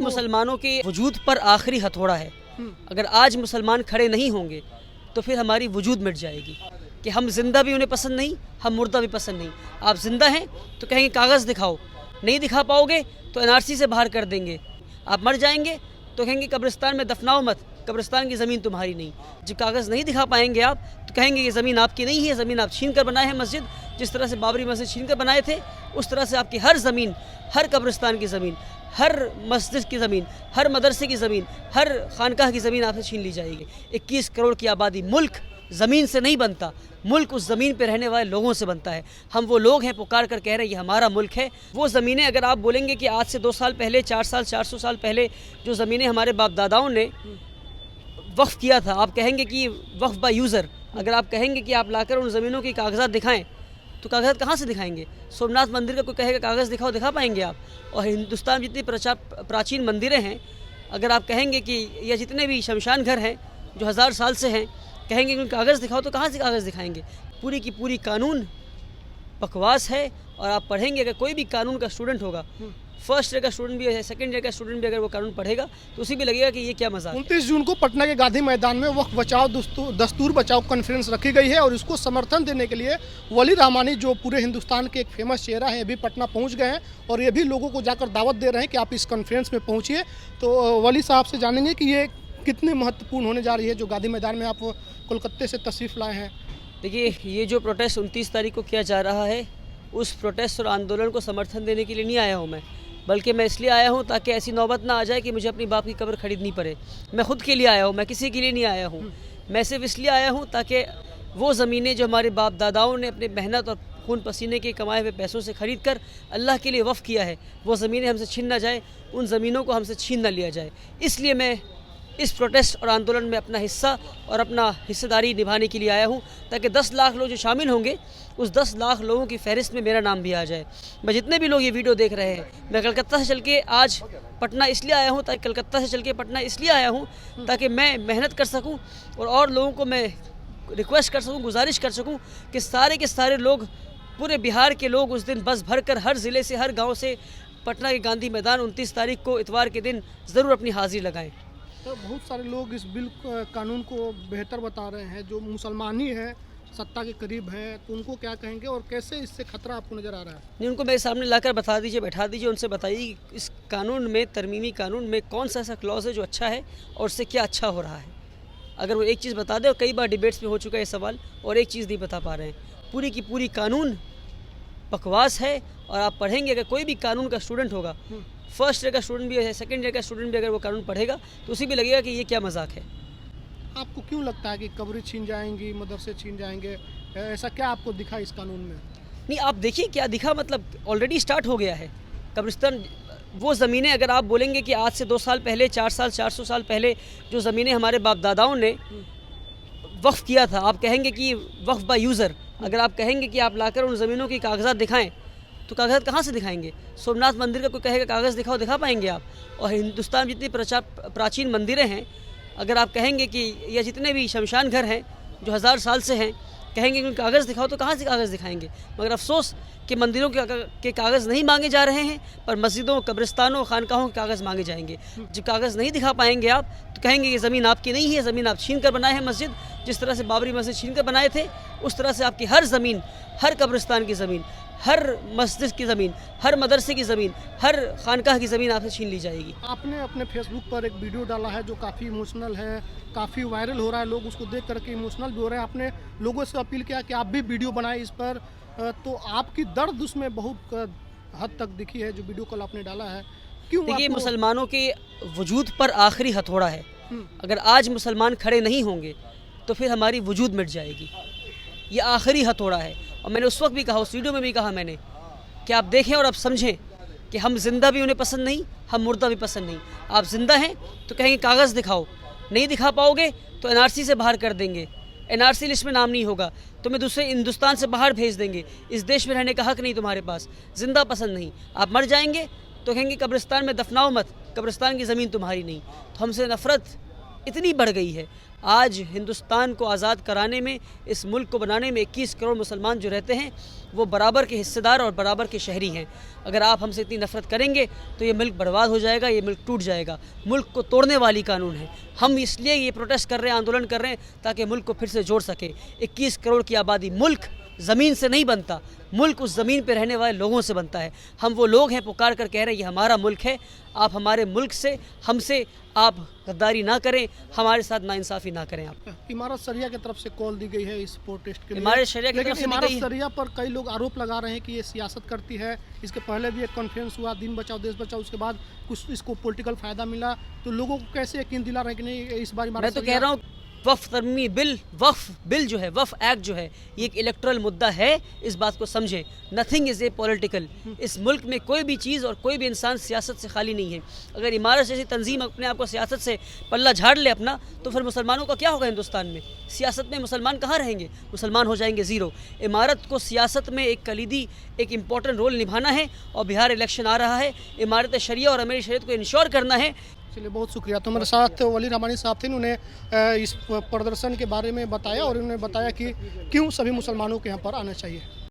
मुसलमानों के वजूद पर आखिरी हथौड़ा है। अगर आज मुसलमान खड़े नहीं होंगे तो फिर हमारी वजूद मिट जाएगी कि हम जिंदा भी उन्हें पसंद नहीं, हम मुर्दा भी पसंद नहीं। आप जिंदा हैं तो कहेंगे कागज़ दिखाओ, नहीं दिखा पाओगे तो एनआरसी से बाहर कर देंगे। आप मर जाएंगे तो कहेंगे कब्रिस्तान में दफनाओ मत, कब्रिस्तान की ज़मीन तुम्हारी नहीं। जब कागज़ नहीं दिखा पाएंगे आप तो कहेंगे ये ज़मीन आपकी नहीं है, ज़मीन आप छीन कर बनाए हैं। मस्जिद जिस तरह से बाबरी मस्जिद छीन कर बनाए थे, उस तरह से आपकी हर ज़मीन, हर कब्रिस्तान की ज़मीन, हर मस्जिद की ज़मीन, हर मदरसे की ज़मीन, हर खानकाह की ज़मीन आपसे छीन ली जाएगी। 21 करोड़ की आबादी, मुल्क ज़मीन से नहीं बनता, मुल्क उस ज़मीन पर रहने वाले लोगों से बनता है। हम वो लोग हैं पुकार कर कह रहे हैं ये हमारा मुल्क है। वो ज़मीनें अगर आप बोलेंगे कि आज से 2 साल पहले, 4 साल, 400 साल पहले जो ज़मीनें हमारे बाप दादाओं ने वक्फ़ किया था, आप कहेंगे कि वक्फ़ बाय यूज़र। अगर आप कहेंगे कि आप लाकर उन ज़मीनों के कागज़ात दिखाएं तो कागज़ात कहाँ से दिखाएंगे? सोमनाथ मंदिर का कोई कहेगा कागज़ दिखाओ, दिखा पाएंगे आप? और हिंदुस्तान जितनी प्राचीन मंदिरें हैं, अगर आप कहेंगे कि या जितने भी शमशान घर हैं जो 1000 साल से हैं, कहेंगे कि कागज़ दिखाओ तो कहाँ से कागज़ दिखाएंगे? पूरी की पूरी कानून बकवास है। और आप पढ़ेंगे, अगर कोई भी कानून का स्टूडेंट होगा, फर्स्ट ईयर का स्टूडेंट भी है, सेकंड ईयर का स्टूडेंट भी अगर वो कानून पढ़ेगा तो उसी भी लगेगा कि ये क्या मजाक है। 29 जून को पटना के गांधी मैदान में वक्फ बचाओ दस्तूर बचाओ कॉन्फ्रेंस रखी गई है और इसको समर्थन देने के लिए वली रहमानी जो पूरे हिंदुस्तान के एक फेमस चेहरा है, अभी पटना पहुंच गए हैं और ये भी लोगों को जाकर दावत दे रहे हैं कि आप इस कॉन्फ्रेंस में पहुंचिए। तो वली साहब से जानेंगे कि ये कितनी महत्वपूर्ण होने जा रही है जो गांधी मैदान में आप कोलकाता से तशरीफ़ लाए हैं। देखिए, ये जो प्रोटेस्ट 29 तारीख को किया जा रहा है, उस प्रोटेस्ट और आंदोलन को समर्थन देने के लिए नहीं आया हूँ मैं, बल्कि मैं इसलिए आया हूँ ताकि ऐसी नौबत ना आ जाए कि मुझे अपनी बाप की कब्र खरीदनी पड़े। मैं खुद के लिए आया हूँ, मैं किसी के लिए नहीं आया हूँ। मैं सिर्फ इसलिए आया हूँ ताकि वो ज़मीनें जो हमारे बाप दादाओं ने अपने मेहनत और खून पसीने के कमाए हुए पैसों से ख़रीद कर अल्लाह के लिए वफ़ किया है, वो ज़मीनें हमसे छीन ना जाए, उन ज़मीनों को हमसे छीन ना लिया जाए। इसलिए मैं इस प्रोटेस्ट और आंदोलन में अपना हिस्सा और अपना हिस्सेदारी निभाने के लिए आया हूँ, ताकि 10 लाख लोग जो शामिल होंगे, उस 10 लाख लोगों की फहरिस्त में मेरा नाम भी आ जाए। मैं जितने भी लोग ये वीडियो देख रहे हैं, मैं कलकत्ता से चल के आज पटना इसलिए आया हूँ, ताकि कलकत्ता से चल के पटना इसलिए आया हूँ ताकि मैं मेहनत कर सकूँ और लोगों को मैं रिक्वेस्ट कर सकूँ, गुजारिश कर सकूँ कि सारे के सारे लोग, पूरे बिहार के लोग उस दिन बस भर कर हर ज़िले से, हर गाँव से पटना के गांधी मैदान 29 तारीख को इतवार के दिन ज़रूर अपनी हाज़िरी लगाएँ। तो बहुत सारे लोग इस बिल कानून को बेहतर बता रहे हैं, जो मुसलमानी है, सत्ता के करीब है, तो उनको क्या कहेंगे और कैसे इससे खतरा आपको नज़र आ रहा है? नहीं, उनको मेरे सामने लाकर बता दीजिए, बैठा दीजिए, उनसे बताइए कि इस कानून में, तरमीमी कानून में कौन सा ऐसा क्लॉज है जो अच्छा है और उससे क्या अच्छा हो रहा है। अगर वो एक चीज़ बता दे, और कई बार डिबेट्स में हो चुका है ये सवाल, और एक चीज़ नहीं बता पा रहे हैं। पूरी की पूरी कानून बकवास है। और आप पढ़ेंगे, अगर कोई भी कानून का स्टूडेंट होगा, फर्स्ट ईयर का स्टूडेंट भी है, सेकंड ईयर का स्टूडेंट भी अगर वो कानून पढ़ेगा तो उसी भी लगेगा कि ये क्या मजाक है। आपको क्यों लगता है कि कब्रें छीन जाएंगी, मदरसे छीन जाएंगे? ऐसा क्या आपको दिखा इस कानून में? नहीं, आप देखिए क्या दिखा, मतलब ऑलरेडी स्टार्ट हो गया है। कब्रिस्तान, वो ज़मीनें अगर आप बोलेंगे कि आज से 2 साल पहले, 4 साल, 400 साल पहले जो ज़मीनें हमारे बाप दादाओं ने वक्फ़ किया था, आप कहेंगे कि वक्फ़ बाय यूज़र। अगर आप कहेंगे कि आप लाकर उन ज़मीनों के कागज़ात दिखाएं तो कागज़ात कहाँ से दिखाएंगे? सोमनाथ मंदिर का कोई कहेगा कागज़ दिखाओ, दिखा पाएंगे आप? और हिंदुस्तान जितनी प्राचीन मंदिरें हैं, अगर आप कहेंगे कि या जितने भी शमशान घर हैं जो 1000 साल से हैं, कहेंगे कि कागज़ दिखाओ तो कहाँ से कागज़ दिखाएंगे? मगर अफसोस कि मंदिरों के कागज़ नहीं मांगे जा रहे हैं, पर मस्जिदों, कब्रिस्तानों, खानकाहों के कागज़ मांगे जाएंगे। जब कागज़ नहीं दिखा पाएंगे आप तो कहेंगे ये ज़मीन आपकी नहीं है, ज़मीन आप छीन कर बनाए हैं। मस्जिद जिस तरह से बाबरी मस्जिद छीन कर बनाए थे, उस तरह से आपकी हर ज़मीन, हर कब्रिस्तान की ज़मीन, हर मस्जिद की ज़मीन, हर मदरसे की ज़मीन, हर खानकाह की ज़मीन आपसे छीन ली जाएगी। आपने अपने फेसबुक पर एक वीडियो डाला है जो काफ़ी इमोशनल है, काफ़ी वायरल हो रहा है, लोग उसको देख करके इमोशनल भी हो रहे हैं। आपने लोगों से अपील किया कि आप भी वीडियो बनाएं इस पर, तो आपकी दर्द उसमें बहुत हद तक दिखी है जो वीडियो कल आपने डाला है। क्यों? देखिए, मुसलमानों के वजूद पर आखिरी हथौड़ा है। अगर आज मुसलमान खड़े नहीं होंगे तो फिर हमारी वजूद मिट जाएगी। ये आखिरी हथौड़ा है। और मैंने उस वक्त भी कहा, उस वीडियो में भी कहा मैंने, कि आप देखें और आप समझें कि हम जिंदा भी उन्हें पसंद नहीं, हम मुर्दा भी पसंद नहीं। आप जिंदा हैं तो कहेंगे कागज़ दिखाओ, नहीं दिखा पाओगे तो एनआरसी से बाहर कर देंगे, एनआरसी लिस्ट में नाम नहीं होगा, तुम्हें दूसरे हिंदुस्तान से बाहर भेज देंगे, इस देश में रहने का हक नहीं तुम्हारे पास, जिंदा पसंद नहीं। आप मर जाएंगे तो कहेंगे कब्रिस्तान में दफनाओ मत, कब्रिस्तान की ज़मीन तुम्हारी नहीं। तो हमसे नफ़रत इतनी बढ़ गई है। आज हिंदुस्तान को आज़ाद कराने में, इस मुल्क को बनाने में 21 करोड़ मुसलमान जो रहते हैं वो बराबर के हिस्सेदार और बराबर के शहरी हैं। अगर आप हमसे इतनी नफ़रत करेंगे तो ये मुल्क बर्बाद हो जाएगा, ये मुल्क टूट जाएगा। मुल्क को तोड़ने वाली कानून है। हम इसलिए ये प्रोटेस्ट कर रहे हैं, आंदोलन कर रहे हैं, ताकि मुल्क को फिर से जोड़ सके। 21 करोड़ की आबादी, मुल्क ज़मीन से नहीं बनता, मुल्क उस ज़मीन पर रहने वाले लोगों से बनता है। हम वो लोग हैं पुकार कर कह रहे हैं ये हमारा मुल्क है, आप हमारे मुल्क से, हमसे आप गद्दारी ना करें, हमारे साथ नाइंसाफ़ी ना करें। आप इमारत शरिया की तरफ से कॉल दी गई है इस प्रोटेस्ट के लिए। इमारत शरिया की लेकिन तरफ से दी इमारत गई है। शरिया पर कई लोग आरोप लगा रहे हैं कि ये सियासत करती है। इसके पहले भी एक कॉन्फ्रेंस हुआ, दिन बचाओ देश बचाओ, उसके बाद कुछ इसको पॉलिटिकल फ़ायदा मिला। तो लोगों को कैसे यकीन दिला रहे हैं कि नहीं इस बार इमारत मैं तो कह रहा हूँ वक्फ तरमीमी बिल, वक्फ बिल जो है, वक्फ एक्ट जो है, ये एक इलेक्टोरल मुद्दा है, इस बात को समझे। Nothing is a political. इस मुल्क में कोई भी चीज़ और कोई भी इंसान सियासत से खाली नहीं है। अगर इमारत जैसी तंजीम अपने आप को सियासत से पल्ला झाड़ ले अपना, तो फिर मुसलमानों का क्या होगा हिंदुस्तान में? सियासत में मुसलमान कहाँ रहेंगे? मुसलमान हो जाएंगे ज़ीरो। इमारत को सियासत में एक कलीदी, एक इम्पॉर्टेंट रोल निभाना है, और बिहार इलेक्शन आ रहा है, इमारत शरिया और अमीर शरीयत को इंश्योर करना है। चलिए, बहुत शुक्रिया। तो मेरे साथ वली रहमानी साहब थे, उन्होंने इस प्रदर्शन के बारे में बताया और उन्होंने बताया कि क्यों सभी मुसलमानों को यहाँ पर आना चाहिए।